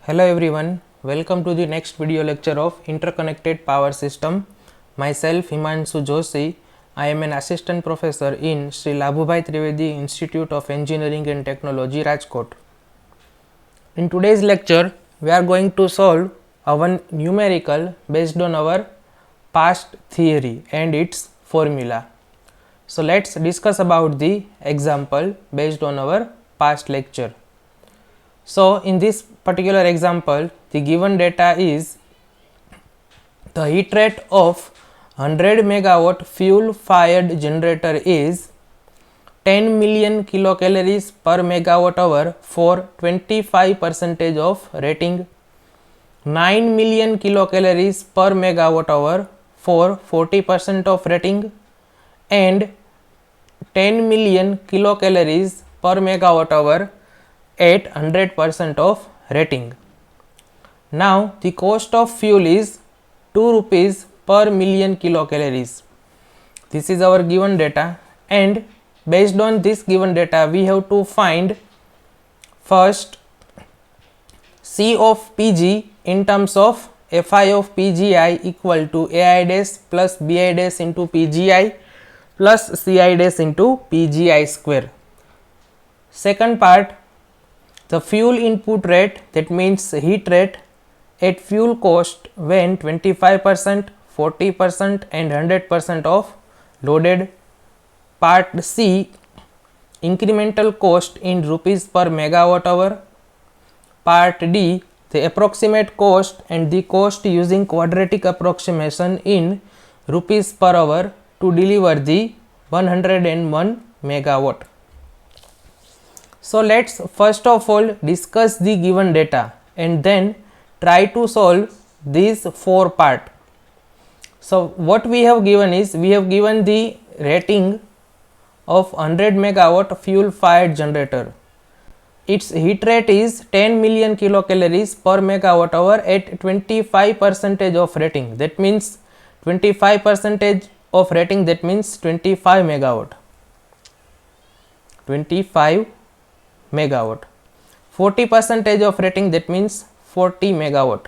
Hello everyone, welcome to the next video lecture of Interconnected Power System. Myself Himanshu Joshi, I am an assistant professor in Sri Labhubhai Trivedi Institute of Engineering and Technology, Rajkot. In today's lecture, we are going to solve our numerical based on our past theory and its formula. So let's discuss about the example based on our past lecture. So in this particular example, the given data is the heat rate of 100 megawatt fuel fired generator is 10 million kilocalories per megawatt hour for 25% of rating, 9 million kilocalories per megawatt hour for 40% of rating, and 10 million kilocalories per megawatt hour at 100% of rating. Now the cost of fuel is 2 rupees per million kilocalories. This is our given data, and based on this given data we have to find first C of Pg in terms of Fi of Pgi equal to Ai dash plus Bi dash into Pgi plus Ci dash into Pgi square. Second part, the fuel input rate, that means heat rate at fuel cost when 25%, 40% and 100% of loaded. Part C, incremental cost in rupees per megawatt hour. Part D, the approximate cost and the cost using quadratic approximation in rupees per hour to deliver the 101 megawatt. So let's first of all discuss the given data and then try to solve these four parts. So what we have given is, we have given the rating of 100 megawatt fuel fired generator. Its heat rate is 10 million kilocalories per megawatt hour at 25% of rating. That means 25% of rating, that means 25 megawatt. 25 megawatt. 40% of rating, that means 40 megawatt.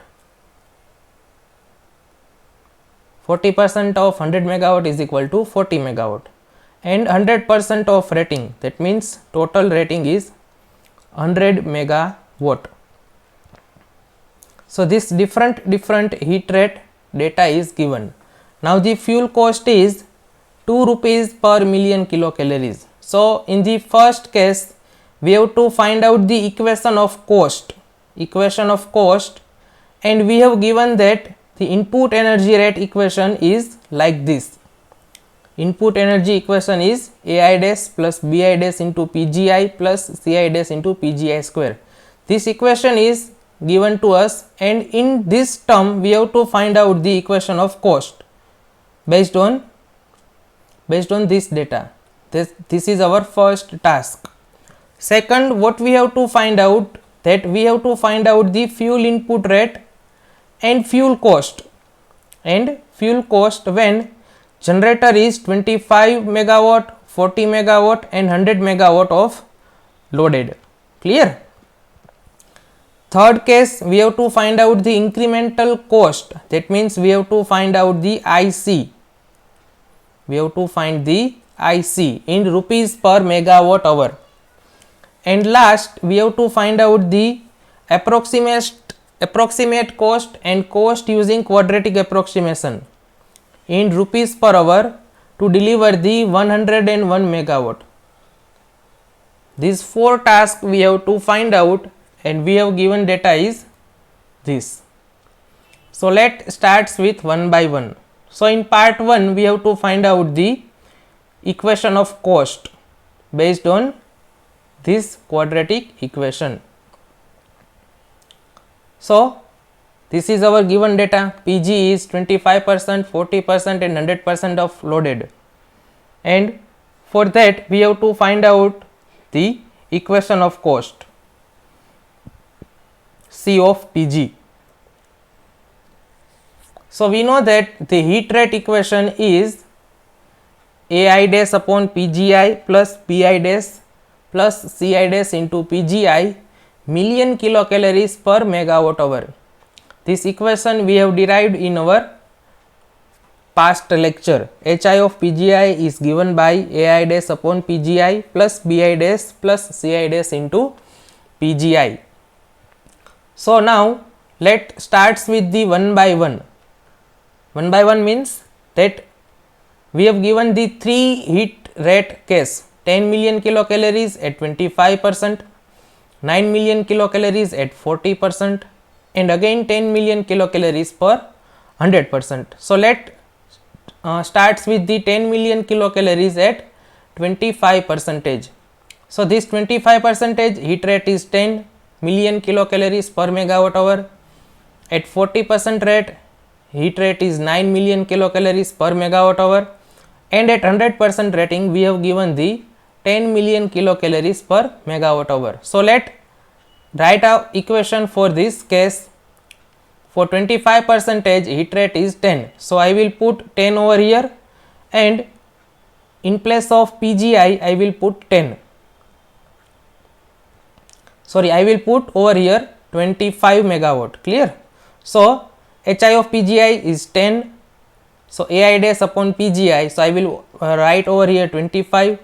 40% of 100 megawatt is equal to 40 megawatt, and 100% of rating, that means total rating is 100 megawatt. So this different heat rate data is given. Now the fuel cost is 2 rupees per million kilocalories. So in the first case we have to find out the equation of cost, and we have given that the input energy rate equation is like this. Input energy equation is Ai dash plus Bi dash into Pgi plus Ci dash into Pgi square. This equation is given to us, and in this term we have to find out the equation of cost based on this data. This is our first task. Second, what we have to find out, that we have to find out the fuel input rate and fuel cost when generator is 25 megawatt, 40 megawatt and 100 megawatt of loaded. Clear? Third case, we have to find out the incremental cost, that means we have to find out the IC. We have to find the IC in rupees per megawatt hour. And last, we have to find out the approximate cost and cost using quadratic approximation in rupees per hour to deliver the 101 megawatt. These four tasks we have to find out, and we have given data is this. So let's start with one by one. So in part 1 we have to find out the equation of cost based on this quadratic equation. So this is our given data. Pg is 25%, 40% and 100% of loaded, and for that we have to find out the equation of cost, C of Pg. So we know that the heat rate equation is Ai dash upon Pgi plus Bi dash plus Ci dash into Pgi million kilocalories per megawatt hour. This equation we have derived in our past lecture. HI of PGI is given by AI dash upon PGI plus BI dash plus CI dash into PGI. So now let starts with the one by one. One by one means that we have given the 3 heat rate case, 10 million kilocalories at 25%, 9 million kilocalories at 40%, and again 10 million kilocalories per 100%. So let starts with the 10 million kilocalories at 25%. So this 25% heat rate is 10 million kilocalories per megawatt hour. At 40% rate, heat rate is 9 million kilocalories per megawatt hour, and at 100% rating we have given the 10 million kilocalories per megawatt hour. So let write a equation for this case. For 25% heat rate is 10. So I will put 10 over here, and in place of PGI I will put 10. Sorry, I will put over here 25 megawatt. Clear? So HI of PGI is 10. So AI dash upon PGI. So I will write over here 25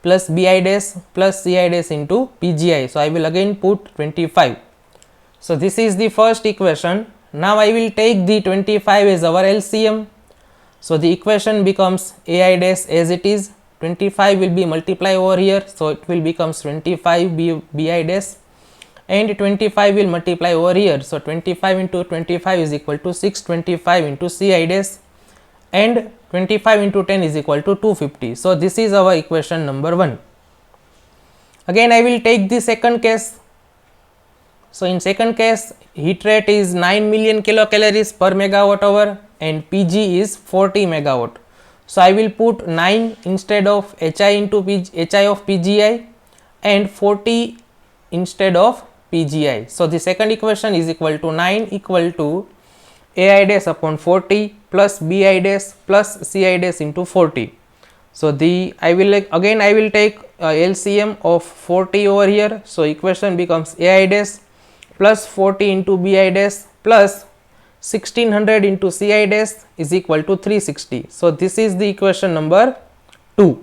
plus BI dash plus CI dash into PGI. So I will again put 25. So this is the first equation. Now I will take the 25 as our LCM. So the equation becomes AI dash as it is. 25 will be multiplied over here. So it will becomes 25 BI dash, and 25 will multiply over here. So 25 into 25 is equal to 625 into CI dash, and 25 into 10 is equal to 250. So this is our equation number 1. Again I will take the second case. So in second case, heat rate is 9 million kilocalories per megawatt hour and PG is 40 megawatt. So I will put 9 instead of HI into HI of PGI and 40 instead of PGI. So the second equation is equal to 9 equal to AI dash upon 40 plus BI dash plus CI dash into 40. So the I will take LCM of 40 over here. So equation becomes AI dash plus 40 into BI dash plus 1600 into CI dash is equal to 360. So this is the equation number 2.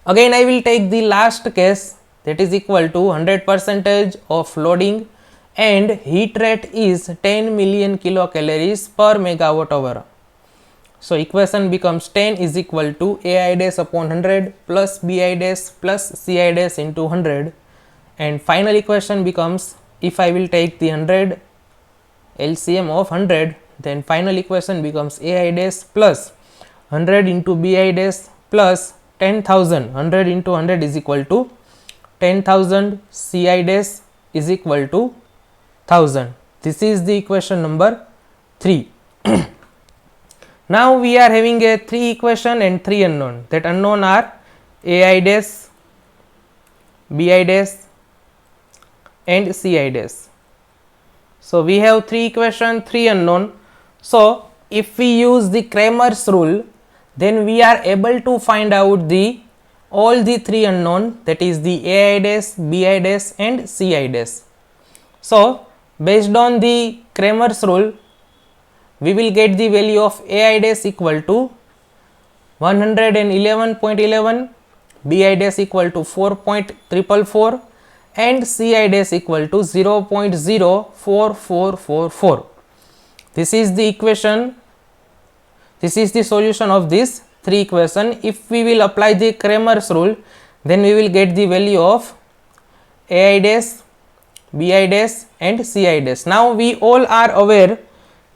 Again I will take the last case, that is equal to 100% of loading and heat rate is 10 million kilocalories per megawatt hour. So equation becomes 10 is equal to AI dash upon 100 plus BI dash plus CI dash into 100, and final equation becomes, if I will take the 100 LCM of 100, then final equation becomes AI dash plus 100 into BI dash plus 10,000. 100 into 100 is equal to 10,000. CI dash is equal to 1000. This is the equation number 3. Now we are having a 3 equation and 3 unknown. That unknown are AI dash, BI dash and CI dash. So we have 3 equation, 3 unknown. So if we use the Cramer's rule, then we are able to find out the all the 3 unknown, that is the AI dash, BI dash and CI dash. So based on the Cramer's rule, we will get the value of AI dash equal to 111.11, BI dash equal to 4.444 and CI dash equal to 0.04444. This is the equation, this is the solution of this 3 equation. If we will apply the Cramer's rule, then we will get the value of AI dash, BI dash and CI dash. Now we all are aware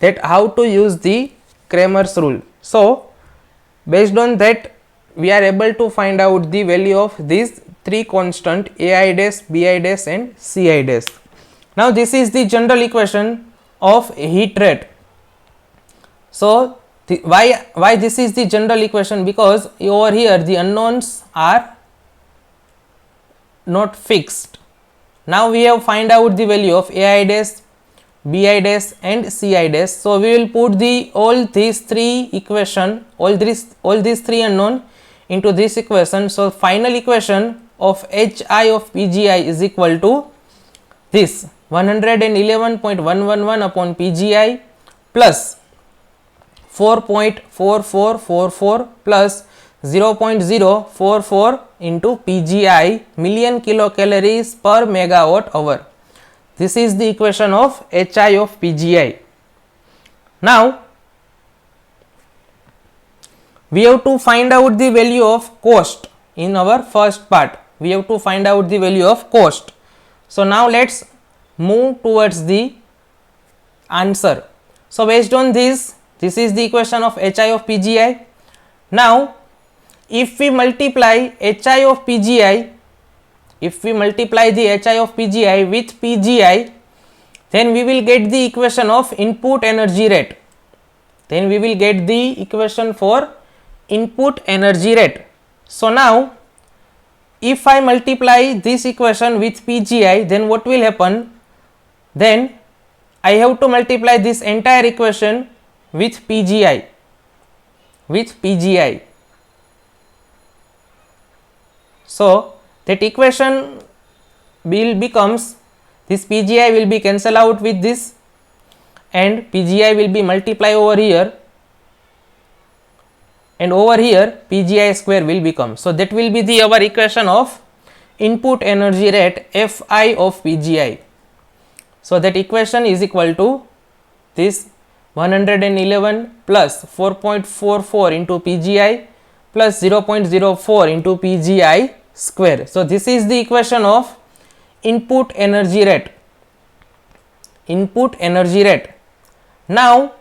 that how to use the Cramer's rule. So based on that, we are able to find out the value of these 3 constant AI dash, BI dash and CI dash. Now this is the general equation of heat rate. So why this is the general equation? Because over here the unknowns are not fixed. Now we have find out the value of AI dash, BI dash and CI dash. So we will put the all these 3 equation, all these 3 unknown into this equation. So final equation of HI of PGI is equal to this 111.111 upon PGI plus 4.4444 plus 0.044 into PGI million kilocalories per megawatt hour. This is the equation of HI of PGI. Now we have to find out the value of cost in our first part. We have to find out the value of cost. So now let's move towards the answer. So based on this is the equation of HI of PGI. Now if we multiply HI of PGI, if we multiply the HI of PGI with PGI, then we will get the equation of input energy rate. Then we will get the equation for input energy rate. So now if I multiply this equation with PGI, then what will happen? Then I have to multiply this entire equation with PGI, So that equation will becomes, this PGI will be cancel out with this and PGI will be multiply over here, and over here PGI square will become. So that will be the our equation of input energy rate Fi of PGI. So that equation is equal to this 111 plus 4.44 into PGI plus 0.04 into PGI square. So this is the equation of input energy rate. Now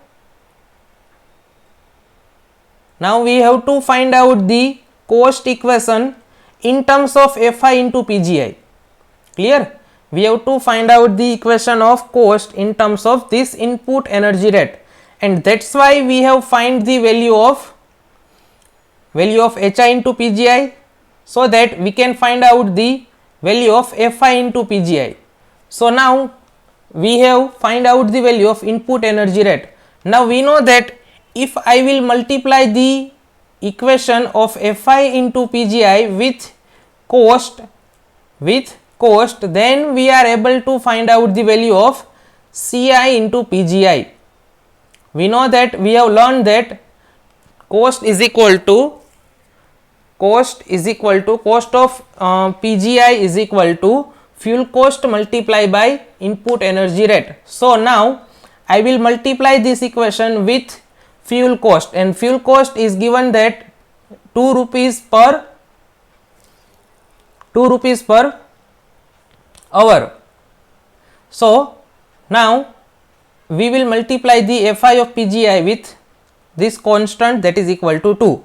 we have to find out the cost equation in terms of Fi into PGI. Clear? We have to find out the equation of cost in terms of this input energy rate, and that's why we have find the value of HI into PGI, so that we can find out the value of Fi into PGI. So now we have find out the value of input energy rate. Now we know that if I will multiply the equation of Fi into PGI with cost, then we are able to find out the value of Ci into PGI. We know that we have learned that cost is equal to cost of PGI is equal to fuel cost multiplied by input energy rate. So now I will multiply this equation with fuel cost, and fuel cost is given that 2 rupees per hour. So now we will multiply the Fi of PGI with this constant, that is equal to 2.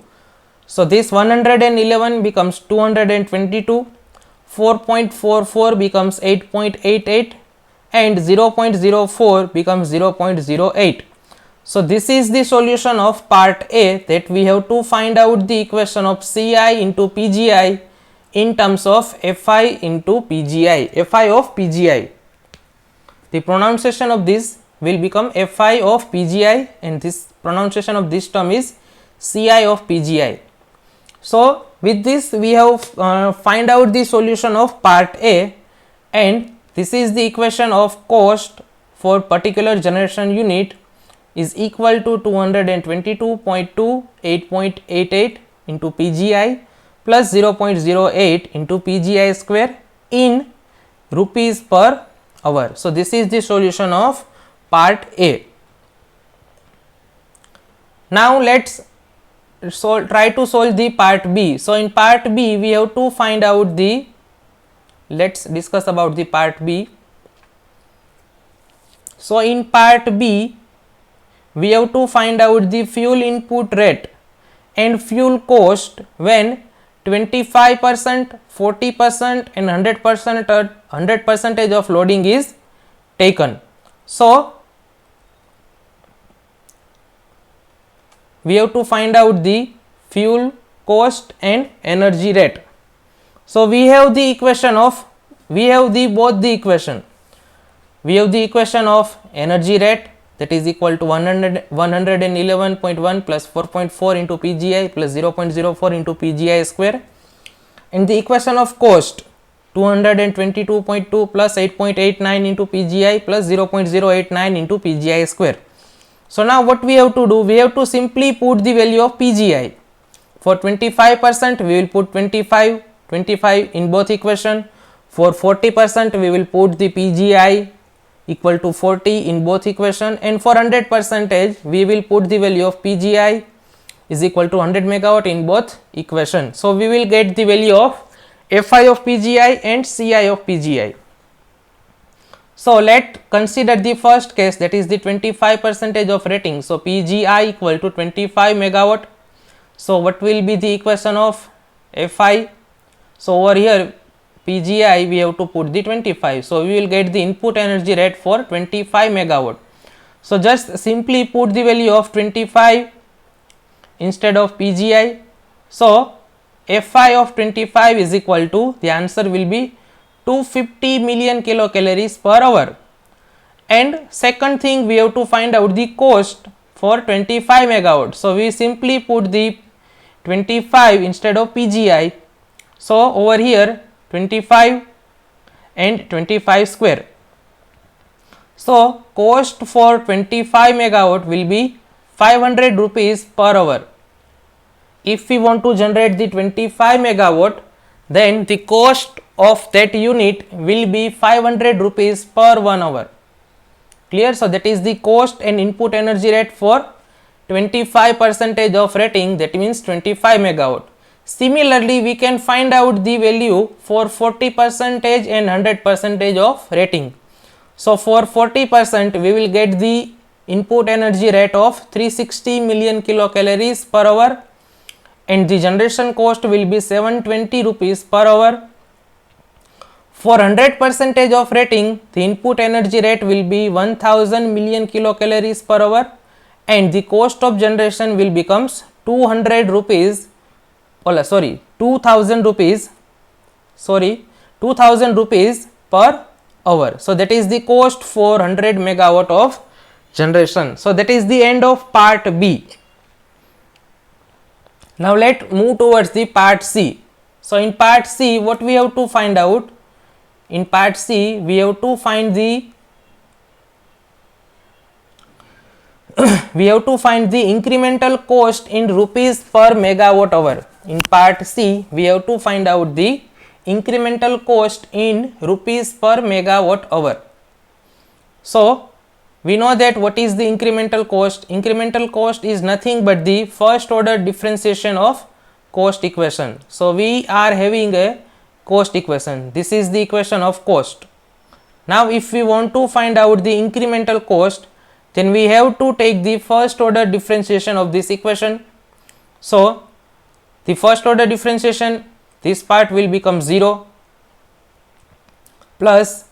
So this 111 becomes 222, 4.44 becomes 8.88 and 0.04 becomes 0.08. So this is the solution of part A, that we have to find out the equation of Ci into PGI in terms of Fi into PGI, Fi of PGI. The pronunciation of this will become Fi of PGI, and this pronunciation of this term is Ci of PGI. So with this we have find out the solution of part A, and this is the equation of cost for particular generation unit is equal to 222.2 8.88 into PGI plus 0.08 into PGI square in rupees per hour. So this is the solution of part A. Now let's try to solve the part B. So in part B we have to find out the, let's discuss about the part B. So in part B we have to find out the fuel input rate and fuel cost when 25%, 40% and 100% of loading is taken. So we have to find out the fuel cost and energy rate. So we have the equation of, we have the both the equation. We have the equation of energy rate, that is equal to 111.1 plus 4.4 into PGI plus 0.04 into PGI square, and the equation of cost, 222.2 plus 8.89 into PGI plus 0.089 into PGI square. So now what we have to do, we have to simply put the value of PGI. For 25% we will put 25 in both equation. For 40% we will put the PGI equal to 40 in both equation, and for 100% we will put the value of PGI is equal to 100 megawatt in both equation. So we will get the value of Fi of PGI and Ci of PGI. So let consider the first case, that is the 25% of rating. So PGI equal to 25 megawatt. So what will be the equation of Fi? So over here PGI we have to put the 25. So we will get the input energy rate for 25 megawatt. So just simply put the value of 25 instead of PGI. So Fi of 25 is equal to, the answer will be 250 million kilocalories per hour. And second thing, we have to find out the cost for 25 megawatt. So we simply put the 25 instead of PGI. So over here 25 and 25 square. So cost for 25 megawatt will be 500 rupees per hour. If we want to generate the 25 megawatt, then the cost of that unit will be 500 rupees per 1 hour. Clear? So that is the cost and input energy rate for 25% of rating, that means 25 megawatt. Similarly, we can find out the value for 40% and 100% of rating. So for 40% we will get the input energy rate of 360 million kilocalories per hour, and the generation cost will be 720 rupees per hour. For 100% of rating, the input energy rate will be 1000 million kilocalories per hour, and the cost of generation will becomes 200 rupees, 2000 rupees, 2000 rupees per hour. So that is the cost for 100 megawatt of generation. So that is the end of part B. Now let move towards the part C. So in part C, what we have to find out? In part C, we have to find the incremental cost in rupees per megawatt hour. In part C, we have to find out the incremental cost in rupees per megawatt hour. So we know that what is the incremental cost? Incremental cost is nothing but the first order differentiation of cost equation. So we are having a cost equation. This is the equation of cost. Now if we want to find out the incremental cost, then we have to take the first order differentiation of this equation. So the first order differentiation, this part will become 0 plus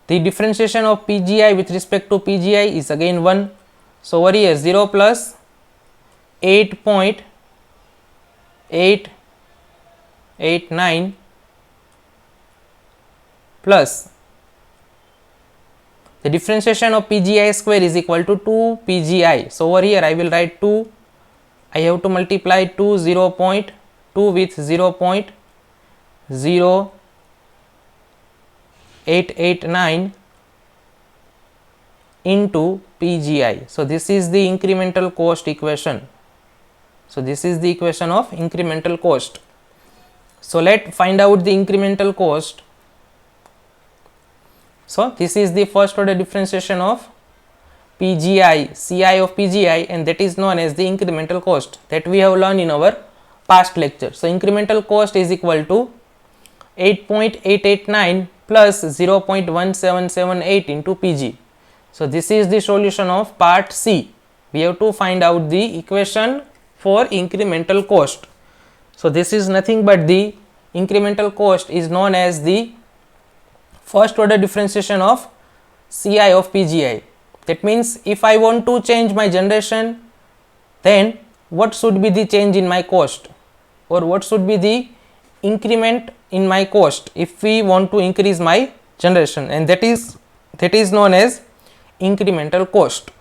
the differentiation of PGI with respect to PGI is again 1. So over here 0 plus 8.889 plus the differentiation of PGI square is equal to 2 PGI. So over here I will write 2, I have to multiply 0.2 with 0.0889 into PGI. So this is the incremental cost equation. So this is the equation of incremental cost. So let find out the incremental cost. So this is the first order differentiation of PGI, Ci of PGI, and that is known as the incremental cost that we have learned in our past lecture. So incremental cost is equal to 8.889 plus 0.1778 into Pg. So this is the solution of part C. We have to find out the equation for incremental cost. So this is nothing but the incremental cost is known as the first order differentiation of Ci of PGI. That means if I want to change my generation, then what should be the change in my cost, or what should be the increment in my cost if we want to increase my generation, and that is known as incremental cost.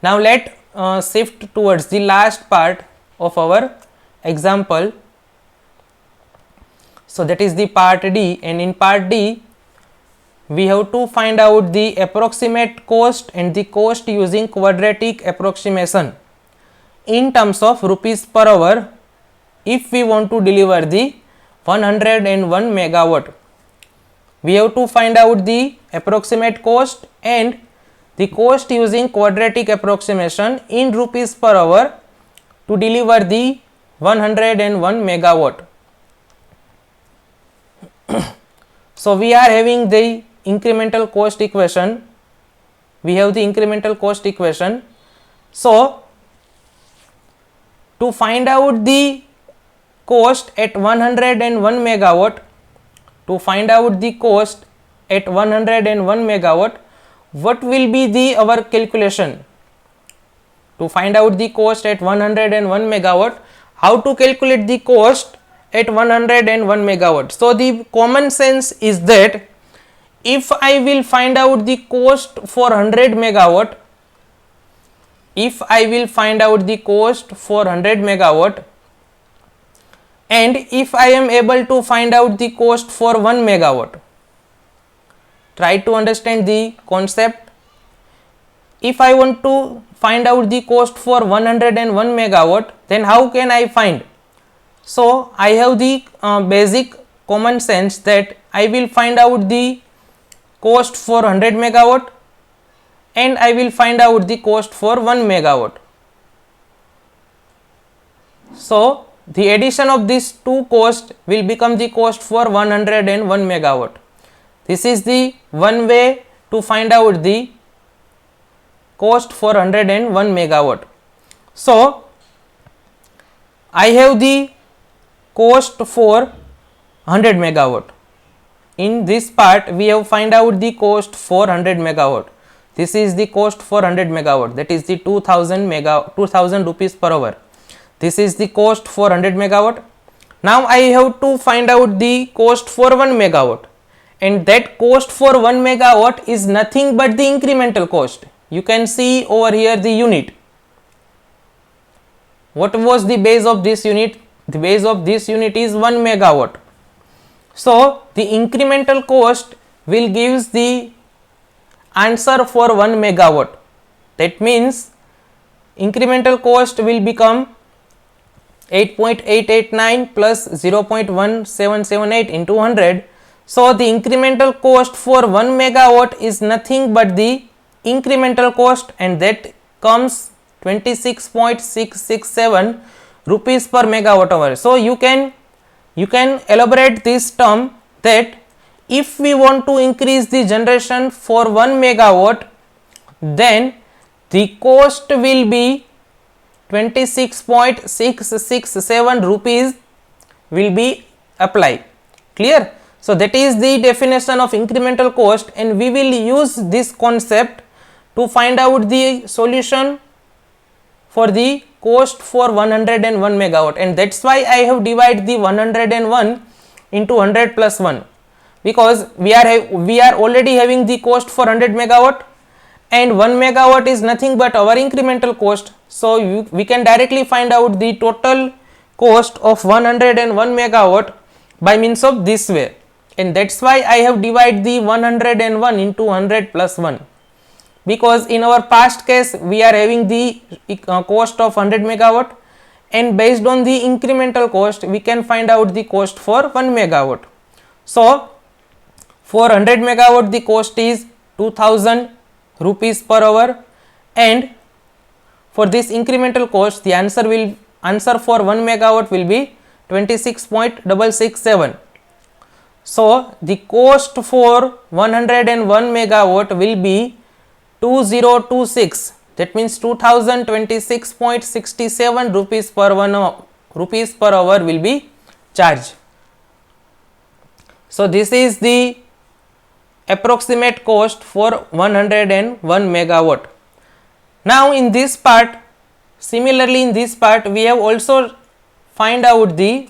Now let shift towards the last part of our example. So that is the part D, and in part D we have to find out the approximate cost and the cost using quadratic approximation in terms of rupees per hour if we want to deliver the 101 megawatt. We have to find out the approximate cost and the cost using quadratic approximation in rupees per hour to deliver the 101 megawatt. So we are having the incremental cost equation. We have the incremental cost equation. So to find out the cost at 101 megawatt, to find out the cost at 101 megawatt, what will be the our calculation? To find out the cost at 101 megawatt, how to calculate the cost at 101 megawatt? So the common sense is that if I will find out the cost for 100 megawatt, if I will find out the cost for 100 megawatt, and if I am able to find out the cost for 1 megawatt, try to understand the concept. If I want to find out the cost for 101 megawatt, then how can I find? So I have the basic common sense that I will find out the cost for 100 megawatt and I will find out the cost for 1 megawatt. So the addition of these two costs will become the cost for 101 megawatt. This is the one way to find out the cost for 101 megawatt. So I have the cost for 100 megawatt. In this part we have find out the cost for 100 megawatt. This is the cost for 100 megawatt, that is the 2000 rupees per hour. This is the cost for 100 megawatt. Now I have to find out the cost for 1 megawatt, and that cost for 1 megawatt is nothing but the incremental cost. You can see over here the unit. What was the base of this unit? The base of this unit is 1 megawatt. So the incremental cost will gives the answer for 1 megawatt. That means incremental cost will become 8.889 plus 0.1778 into 100. So the incremental cost for 1 megawatt is nothing but the incremental cost, and that comes 26.667 rupees per megawatt hour. So you can elaborate this term that if we want to increase the generation for 1 megawatt, then the cost will be 26.667 rupees will be applied. Clear? So that is the definition of incremental cost, and we will use this concept to find out the solution for the cost for 101 megawatt, and that's why I have divided the 101 into 100 plus 1, because we are already having the cost for 100 megawatt, and 1 megawatt is nothing but our incremental cost. So we can directly find out the total cost of 101 megawatt by means of this way, and that's why I have divided the 101 into 100 plus 1, because in our past case we are having the cost of 100 megawatt, and based on the incremental cost we can find out the cost for 1 megawatt. So for 100 megawatt the cost is 2000 rupees per hour, and for this incremental cost the answer for 1 megawatt will be 26.667. So the cost for 101 megawatt will be 2026, that means 2026.67 rupees per hour will be charged. So this is the approximate cost for 101 megawatt. Now in this part, similarly in this part we have also find out the,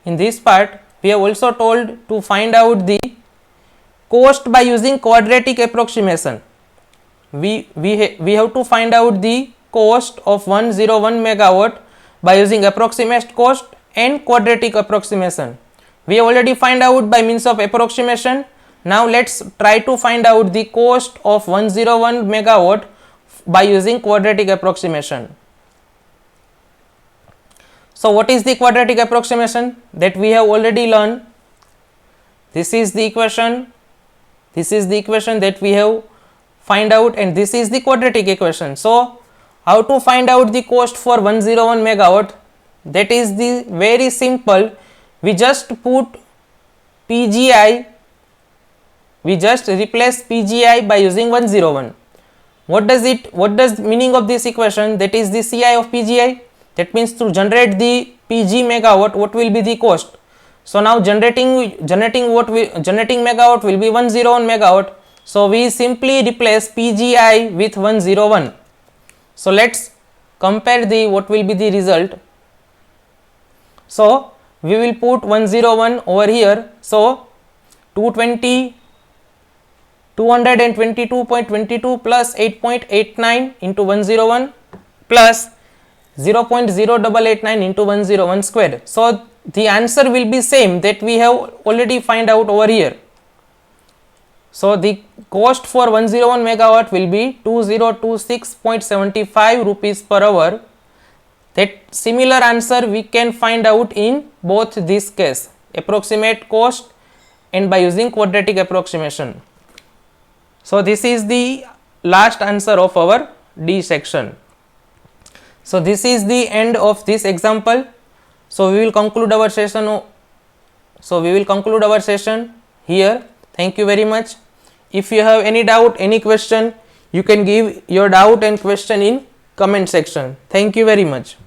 in this part we have also told to find out the cost by using quadratic approximation. We have to find out the cost of 101 megawatt by using approximate cost and quadratic approximation. We already find out by means of approximation. Now let's try to find out the cost of 101 megawatt by using quadratic approximation. So what is the quadratic approximation that we have already learned? This is the equation. This is the equation that we have find out, and this is the quadratic equation. So how to find out the cost for 101 megawatt? That is the very simple. We just put PGI, we just replace PGI by using 101. What does meaning of this equation? That is the CI of PGI. That means to generate the PG megawatt, what will be the cost? So now generating megawatt will be 101 megawatt. So we simply replace PGI with 101. So let's compare the what will be the result. So we will put 101 over here. So 222.22 plus 8.89 into 101 plus 0.0889 into 101 square. So the answer will be same that we have already find out over here. So the cost for 101 megawatt will be 2026.75 rupees per hour. That similar answer we can find out in both this case, approximate cost and by using quadratic approximation. So this is the last answer of our D section. So this is the end of this example. So we will conclude our session. Here. Thank you very much. If you have any doubt, any question, you can give your doubt and question in comment section. Thank you very much.